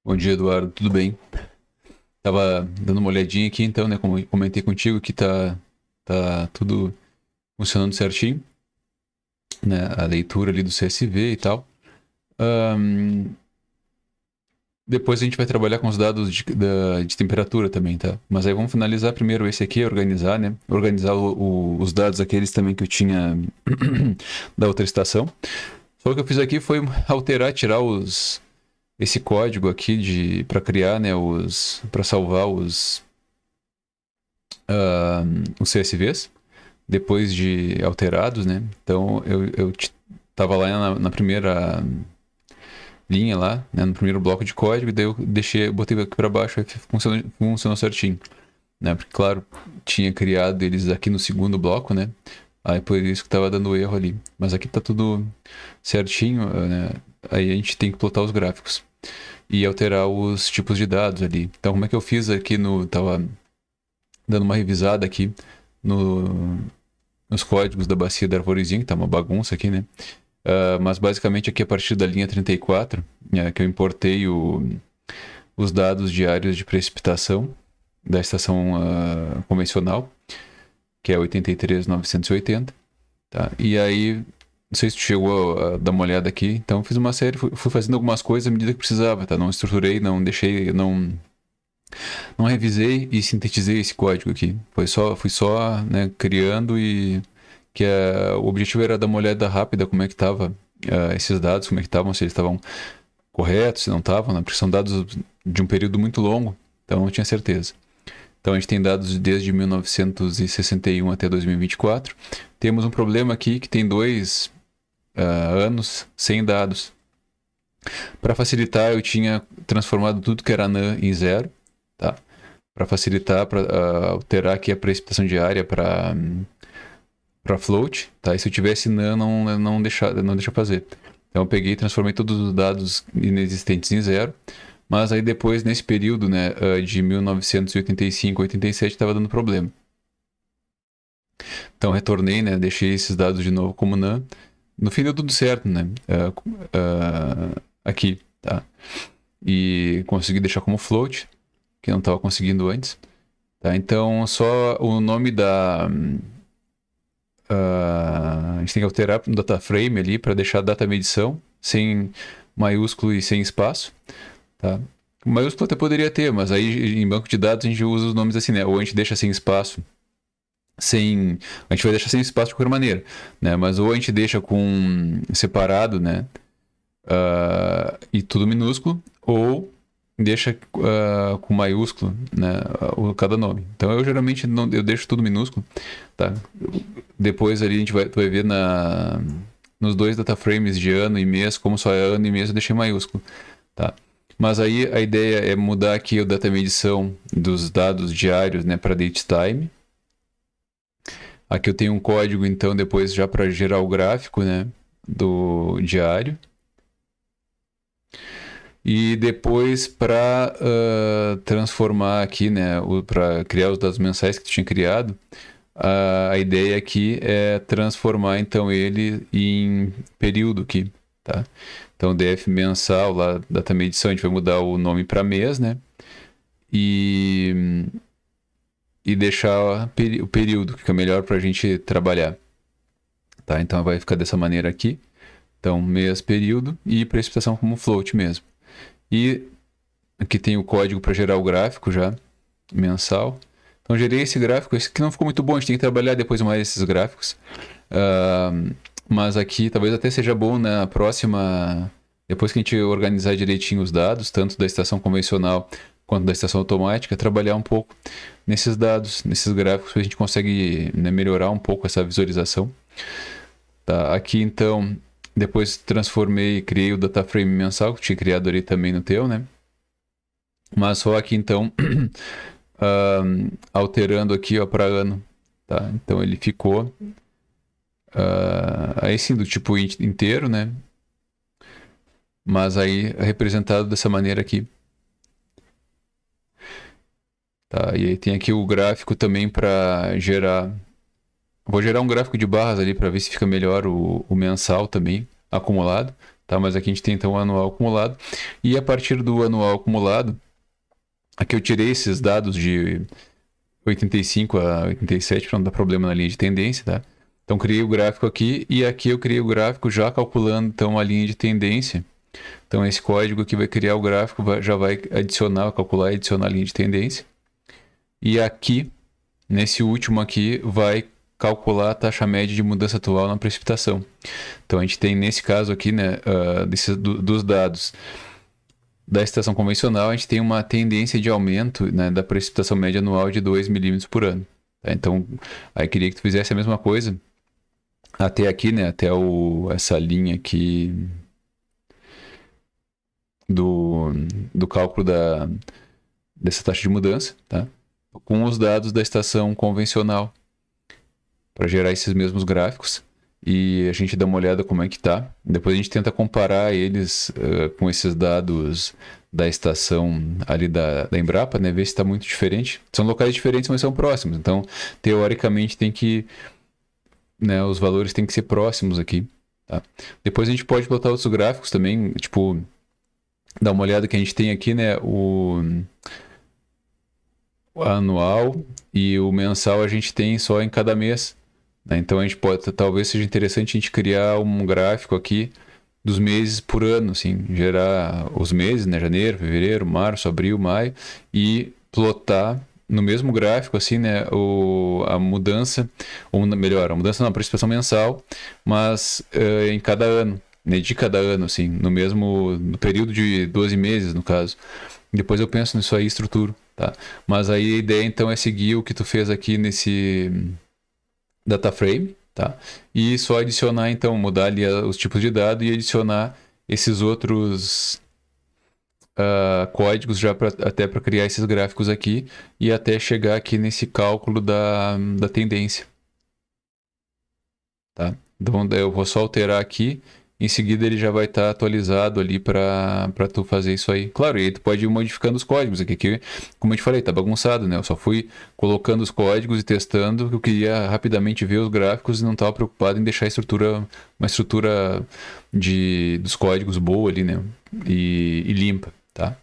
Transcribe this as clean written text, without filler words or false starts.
Bom dia, Eduardo. Tudo bem? Tava dando uma olhadinha aqui, então, né? Como eu comentei contigo, que tá tudo funcionando certinho, né? A leitura ali do CSV e tal. Ahn, Depois a gente vai trabalhar com os dados de temperatura também, tá? Mas aí vamos finalizar primeiro esse aqui, organizar, né? Organizar os dados aqueles também que eu tinha da outra estação. Só o que eu fiz aqui foi alterar, tirar esse código aqui para criar, né? Para salvar os CSVs, depois de alterados, né? Então eu tava lá na primeira linha lá, né? No primeiro bloco de código, e daí eu botei aqui para baixo e funcionou certinho, né? Porque, claro, tinha criado eles aqui no segundo bloco, né? Aí por isso que tava dando erro ali. Mas aqui tá tudo certinho, né? Aí a gente tem que plotar os gráficos e alterar os tipos de dados ali. Então, como é que eu fiz aqui no. Tava dando uma revisada aqui no, nos códigos da bacia da arvorezinha, que tá uma bagunça aqui, né? Mas basicamente aqui a partir da linha 34, que eu importei os dados diários de precipitação da estação convencional, que é 83.980, tá? E aí, não sei se tu chegou a dar uma olhada aqui, então fiz uma série, fui fazendo algumas coisas à medida que precisava, tá? Não estruturei, não deixei, não revisei e sintetizei esse código aqui. Fui só, né, criando e o objetivo era dar uma olhada rápida como é que tava esses dados, como é que estavam, se eles estavam corretos, se não estavam, né? Porque são dados de um período muito longo, então não tinha certeza. Então a gente tem dados desde 1961 até 2024. Temos um problema aqui que tem 2 anos sem dados. Para facilitar, eu tinha transformado tudo que era NaN em zero, tá? Para facilitar, para alterar aqui a precipitação diária para float, tá? E se eu tivesse NaN, não deixa fazer. Então eu peguei e transformei todos os dados inexistentes em zero, mas aí depois, nesse período, né, de 1985 a 87, estava dando problema. Então retornei, né, deixei esses dados de novo como NaN. No fim deu tudo certo, né? Aqui, tá? E consegui deixar como float, que não estava conseguindo antes. Tá? Então só o nome da a gente tem que alterar no data frame ali para deixar a data medição sem maiúsculo e sem espaço, tá? O maiúsculo até poderia ter, mas aí em banco de dados a gente usa os nomes assim, né? Ou a gente deixa sem espaço, a gente vai deixar sem espaço de qualquer maneira, né? Mas ou a gente deixa com separado, né? E tudo minúsculo, ou deixa com maiúsculo, né, cada nome. Então eu geralmente eu deixo tudo minúsculo, tá? Depois ali tu vai ver nos dois data frames de ano e mês, como só é ano e mês, eu deixei maiúsculo, tá? Mas aí a ideia é mudar aqui o data medição dos dados diários, né, para date time. Aqui eu tenho um código, então, depois já para gerar o gráfico, né, do diário. E depois para transformar aqui, né, para criar os dados mensais que tu tinha criado, a ideia aqui é transformar então ele em período aqui, tá? Então DF mensal, lá, data medição, a gente vai mudar o nome para mês, né? E, e deixar o período, que fica melhor para a gente trabalhar, tá? Então vai ficar dessa maneira aqui. Então mês, período e precipitação como float mesmo. E aqui tem o código para gerar o gráfico já, mensal. Então gerei esse gráfico, esse aqui não ficou muito bom, a gente tem que trabalhar depois mais esses gráficos. Mas aqui talvez até seja bom na próxima, depois que a gente organizar direitinho os dados, tanto da estação convencional quanto da estação automática, trabalhar um pouco nesses dados, nesses gráficos, a gente consegue, né, melhorar um pouco essa visualização. Tá, aqui então, depois transformei, criei o data frame mensal, que tinha criado ali também no teu, né? Mas só aqui então, alterando aqui, ó, para ano, tá? Então ele ficou aí sim do tipo inteiro, né? Mas aí representado dessa maneira aqui. Tá? E aí tem aqui o gráfico também para gerar. Vou gerar um gráfico de barras ali para ver se fica melhor o mensal também, acumulado. tá? Mas aqui a gente tem então o anual acumulado. E a partir do anual acumulado, aqui eu tirei esses dados de 85 a 87 para não dar problema na linha de tendência, tá? Então criei o gráfico aqui e aqui eu criei o gráfico já calculando então a linha de tendência. Então esse código aqui vai criar o gráfico, já vai adicionar, calcular e adicionar a linha de tendência. E aqui, nesse último aqui, vai calcular a taxa média de mudança atual na precipitação. Então a gente tem nesse caso aqui, né, dos dados da estação convencional, a gente tem uma tendência de aumento, né, da precipitação média anual de 2 milímetros por ano. Tá? Então, aí queria que tu fizesse a mesma coisa até aqui, né, até essa linha aqui do cálculo dessa taxa de mudança, tá? Com os dados da estação convencional, para gerar esses mesmos gráficos. E a gente dá uma olhada como é que tá. Depois a gente tenta comparar eles com esses dados da estação ali da Embrapa, né? Ver se está muito diferente. São locais diferentes, mas são próximos. Então, teoricamente, tem que... né, os valores têm que ser próximos aqui. Tá? Depois a gente pode botar outros gráficos também, tipo... Dá uma olhada que a gente tem aqui, né? O anual e o mensal a gente tem só em cada mês. Né? Então a gente pode, talvez seja interessante a gente criar um gráfico aqui dos meses por ano, assim, gerar os meses, né? Janeiro, fevereiro, março, abril, maio, e plotar no mesmo gráfico, assim, né? A mudança, ou melhor, a mudança na precipitação mensal, mas em cada ano. Né, de cada ano, assim, no período de 12 meses, no caso. Depois eu penso nisso aí e estruturo, tá? Mas aí a ideia, então, é seguir o que tu fez aqui nesse data frame, tá? E só adicionar, então, mudar ali os tipos de dado e adicionar esses outros códigos já até para criar esses gráficos aqui e até chegar aqui nesse cálculo da tendência, tá? Então, eu vou só alterar aqui. Em seguida ele já vai estar atualizado ali para tu fazer isso aí. Claro, e aí tu pode ir modificando os códigos aqui, que, como eu te falei, tá bagunçado, né? Eu só fui colocando os códigos e testando, que eu queria rapidamente ver os gráficos e não estava preocupado em deixar uma estrutura dos códigos boa ali, né? E limpa, tá?